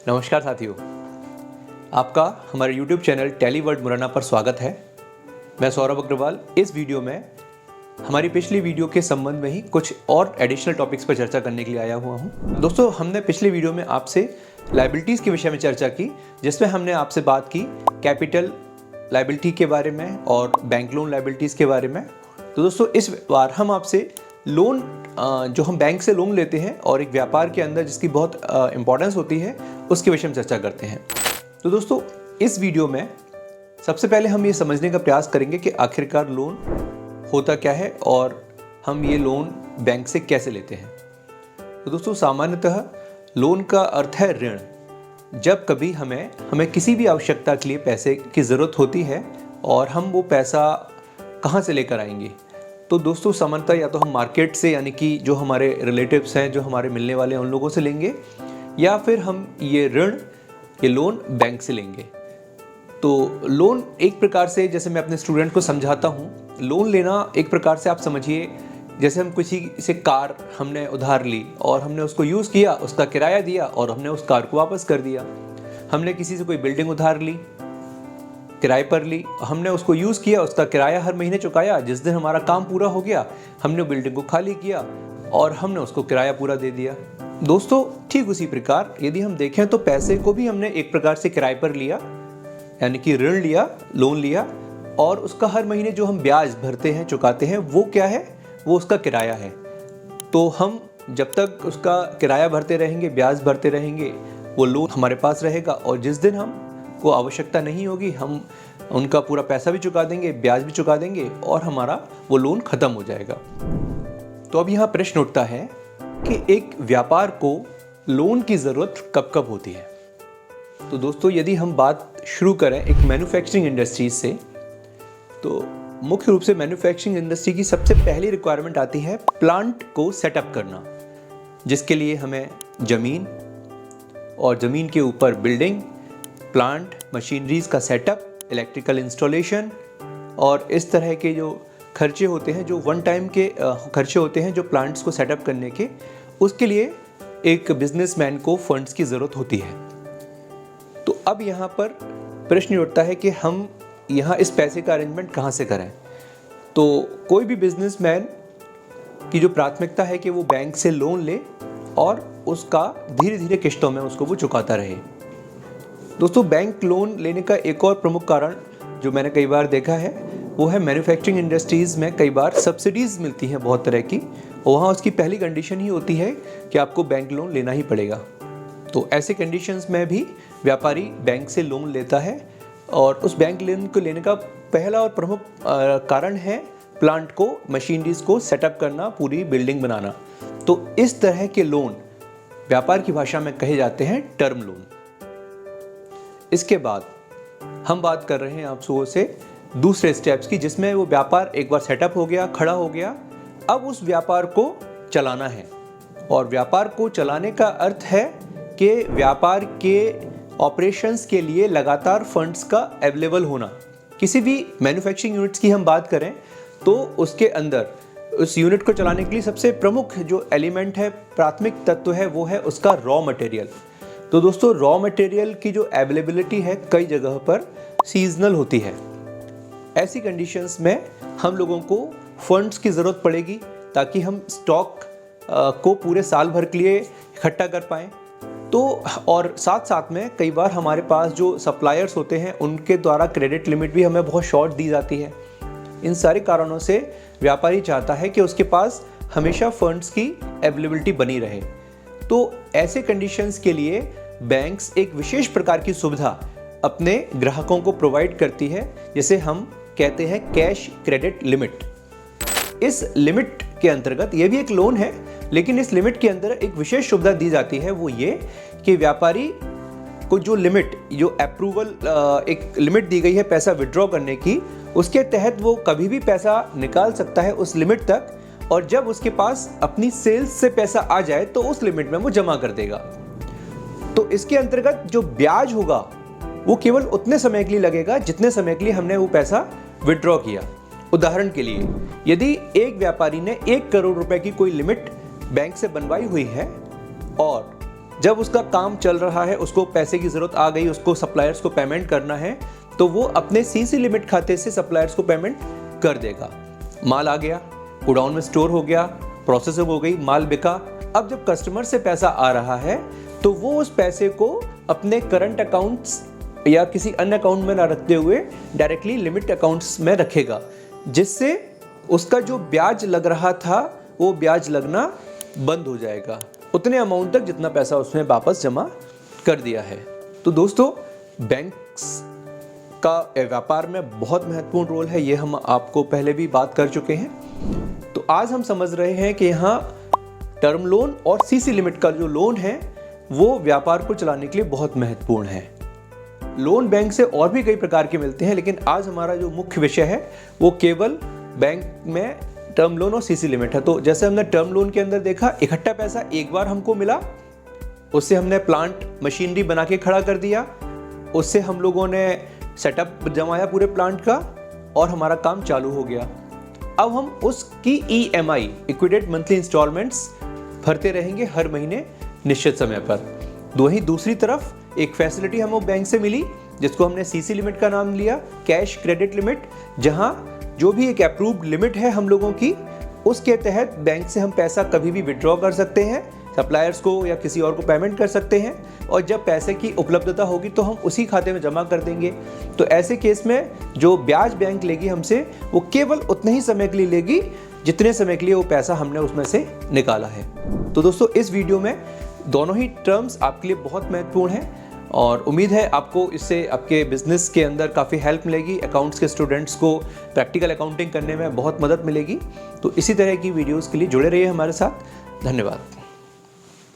नमस्कार साथियों, आपका हमारे YouTube चैनल टेलीवर्ड मुरैना पर स्वागत है। मैं सौरभ अग्रवाल इस वीडियो में हमारी पिछली वीडियो के संबंध में ही कुछ और एडिशनल टॉपिक्स पर चर्चा करने के लिए आया हुआ हूँ। दोस्तों, हमने पिछली वीडियो में आपसे लायबिलिटीज़ के विषय में चर्चा की, जिसमें हमने आपसे बात की कैपिटल लायबिलिटी के बारे में और बैंक लोन लायबिलिटीज़ के बारे में। तो दोस्तों, इस बार हम आपसे लोन जो हम बैंक से लोन लेते हैं और एक व्यापार के अंदर जिसकी बहुत इम्पोर्टेंस होती है उसके विषय में चर्चा करते हैं। तो दोस्तों, इस वीडियो में सबसे पहले हम ये समझने का प्रयास करेंगे कि आखिरकार लोन होता क्या है और हम ये लोन बैंक से कैसे लेते हैं। तो दोस्तों, सामान्यतः लोन का अर्थ है ऋण। जब कभी हमें किसी भी आवश्यकता के लिए पैसे की ज़रूरत होती है और हम वो पैसा कहाँ से लेकर आएंगे, तो दोस्तों सामान्यतः या तो हम मार्केट से, यानी कि जो हमारे रिलेटिव्स हैं, जो हमारे मिलने वाले हैं, उन लोगों से लेंगे, या फिर हम ये लोन बैंक से लेंगे। तो लोन एक प्रकार से, जैसे मैं अपने स्टूडेंट को समझाता हूँ, लोन लेना एक प्रकार से आप समझिए जैसे हम किसी से कार हमने उधार ली और हमने उसको यूज़ किया, उसका किराया दिया और हमने उस कार को वापस कर दिया। हमने किसी से कोई बिल्डिंग उधार ली, किराए पर ली, हमने उसको यूज़ किया, उसका किराया हर महीने चुकाया। जिस दिन हमारा काम पूरा हो गया, हमने बिल्डिंग को खाली किया और हमने उसको किराया पूरा दे दिया। दोस्तों, ठीक उसी प्रकार यदि हम देखें तो पैसे को भी हमने एक प्रकार से किराए पर लिया, यानी कि ऋण लिया, लोन लिया, और उसका हर महीने जो हम ब्याज भरते हैं, चुकाते हैं, वो क्या है? वो उसका किराया है। तो हम जब तक उसका किराया भरते रहेंगे, ब्याज भरते रहेंगे, वो लोन हमारे पास रहेगा, और जिस दिन हमको आवश्यकता नहीं होगी, हम उनका पूरा पैसा भी चुका देंगे, ब्याज भी चुका देंगे और हमारा वो लोन ख़त्म हो जाएगा। तो अब यहाँ प्रश्न उठता है कि एक व्यापार को लोन की ज़रूरत कब कब होती है। तो दोस्तों, यदि हम बात शुरू करें एक मैन्युफैक्चरिंग इंडस्ट्रीज से, तो मुख्य रूप से मैन्युफैक्चरिंग इंडस्ट्री की सबसे पहली रिक्वायरमेंट आती है प्लांट को सेटअप करना, जिसके लिए हमें ज़मीन और ज़मीन के ऊपर बिल्डिंग, प्लांट, मशीनरीज़ का सेटअप, इलेक्ट्रिकल इंस्टॉलेशन और इस तरह के जो खर्चे होते हैं, जो वन टाइम के खर्चे होते हैं, जो प्लांट्स को सेटअप करने के, उसके लिए एक बिजनेसमैन को फंड्स की ज़रूरत होती है। तो अब यहाँ पर प्रश्न उठता है कि हम यहाँ इस पैसे का अरेंजमेंट कहाँ से करें। तो कोई भी बिजनेसमैन की जो प्राथमिकता है कि वो बैंक से लोन ले और उसका धीरे धीरे किश्तों में उसको वो चुकाता रहे। दोस्तों, बैंक लोन लेने का एक और प्रमुख कारण जो मैंने कई बार देखा है, वो है मैन्युफैक्चरिंग इंडस्ट्रीज़ में कई बार सब्सिडीज़ मिलती हैं बहुत तरह की, और वहाँ उसकी पहली कंडीशन ही होती है कि आपको बैंक लोन लेना ही पड़ेगा। तो ऐसे कंडीशंस में भी व्यापारी बैंक से लोन लेता है, और उस बैंक लोन को लेने का पहला और प्रमुख कारण है प्लांट को, मशीनरीज को सेटअप करना, पूरी बिल्डिंग बनाना। तो इस तरह के लोन व्यापार की भाषा में कहे जाते हैं टर्म लोन। इसके बाद हम बात कर रहे हैं आप लोगों से दूसरे स्टेप्स की, जिसमें वो व्यापार एक बार सेटअप हो गया, खड़ा हो गया, अब उस व्यापार को चलाना है। और व्यापार को चलाने का अर्थ है कि व्यापार के ऑपरेशंस के लिए लगातार फंड्स का अवेलेबल होना। किसी भी मैन्युफैक्चरिंग यूनिट्स की हम बात करें तो उसके अंदर उस यूनिट को चलाने के लिए सबसे प्रमुख जो एलिमेंट है, प्राथमिक तत्व है, वो है उसका रॉ मटेरियल। तो दोस्तों, रॉ मटेरियल की जो अवेलेबिलिटी है कई जगह पर सीजनल होती है। ऐसी कंडीशंस में हम लोगों को फंड्स की ज़रूरत पड़ेगी ताकि हम स्टॉक को पूरे साल भर के लिए इकट्ठा कर पाएँ। तो और साथ साथ में कई बार हमारे पास जो सप्लायर्स होते हैं उनके द्वारा क्रेडिट लिमिट भी हमें बहुत शॉर्ट दी जाती है। इन सारे कारणों से व्यापारी चाहता है कि उसके पास हमेशा फंड्स की अवेलेबिलिटी बनी रहे। तो ऐसे कंडीशंस के लिए बैंक्स एक विशेष प्रकार की सुविधा अपने ग्राहकों को प्रोवाइड करती है, जिसे हम कहते हैं कैश क्रेडिट लिमिट। इस लिमिट के अंतर्गत ये भी एक लोन है, लेकिन इस लिमिट के अंदर एक विशेष सुविधा दी जाती है, वो ये कि व्यापारी को जो लिमिट, जो अप्रूवल, एक लिमिट दी गई है पैसा विड्रॉ करने की, उसके तहत वो कभी भी पैसा निकाल सकता है उस लिमिट तक, और जब उसके पास अपनी सेल्स से पैसा आ जाए तो उस लिमिट में वो जमा कर देगा। तो इसके अंतर्गत जो ब्याज होगा वो केवल उतने समय के लिए लगेगा जितने समय के लिए हमने वो पैसा विड्रॉ किया। उदाहरण के लिए, यदि एक व्यापारी ने 1 करोड़ रुपए की कोई लिमिट बैंक से बनवाई हुई है और जब उसका काम चल रहा है, उसको पैसे की ज़रूरत आ गई, उसको सप्लायर्स को पेमेंट करना है, तो वो अपने सीसी लिमिट खाते से सप्लायर्स को पेमेंट कर देगा। माल आ गया, गोडाउन में स्टोर हो गया, प्रोसेसिंग हो गई, माल बिका। अब जब कस्टमर से पैसा आ रहा है तो वो उस पैसे को अपने करंट अकाउंट्स या किसी अन्य अकाउंट में ना रखते हुए डायरेक्टली लिमिट अकाउंट्स में रखेगा, जिससे उसका जो ब्याज लग रहा था वो ब्याज लगना बंद हो जाएगा, उतने अमाउंट तक जितना पैसा उसने वापस जमा कर दिया है। तो दोस्तों, बैंक्स का व्यापार में बहुत महत्वपूर्ण रोल है, ये हम आपको पहले भी बात कर चुके हैं। तो आज हम समझ रहे हैं कि यहाँ टर्म लोन और सीसी लिमिट का जो लोन है वो व्यापार को चलाने के लिए बहुत महत्वपूर्ण है। लोन बैंक से और भी कई प्रकार के मिलते हैं, लेकिन आज हमारा जो मुख्य विषय है वो केवल बैंक में टर्म लोन और सीसी लिमिट है। तो जैसे हमने टर्म लोन के अंदर देखा, इकट्ठा पैसा एक बार हमको मिला, उससे हमने प्लांट मशीनरी बना के खड़ा कर दिया, उससे हम लोगों ने सेटअप जमाया पूरे प्लांट का और हमारा काम चालू हो गया। अब हम उसकी EMI इक्विडेट मंथली इंस्टॉलमेंट्स भरते रहेंगे हर महीने निश्चित समय पर। वहीं दूसरी तरफ एक फैसिलिटी हमें बैंक से मिली जिसको हमने सीसी लिमिट का नाम लिया, कैश क्रेडिट लिमिट, जहां जो भी एक अप्रूव्ड लिमिट है हम लोगों की, उसके तहत बैंक से हम पैसा कभी भी विड्रॉ कर सकते हैं, सप्लायर्स को या किसी और को पेमेंट कर सकते हैं, और जब पैसे की उपलब्धता होगी तो हम उसी खाते में जमा कर देंगे। तो ऐसे केस में जो ब्याज बैंक लेगी हमसे वो केवल उतने ही समय के लिए लेगी जितने समय के लिए वो पैसा हमने उसमें से निकाला है। तो दोस्तों, इस वीडियो में दोनों ही टर्म्स आपके लिए बहुत महत्वपूर्ण हैं और उम्मीद है आपको इससे आपके बिजनेस के अंदर काफ़ी हेल्प मिलेगी। अकाउंट्स के स्टूडेंट्स को प्रैक्टिकल अकाउंटिंग करने में बहुत मदद मिलेगी। तो इसी तरह की वीडियोज़ के लिए जुड़े रहिए हमारे साथ। धन्यवाद।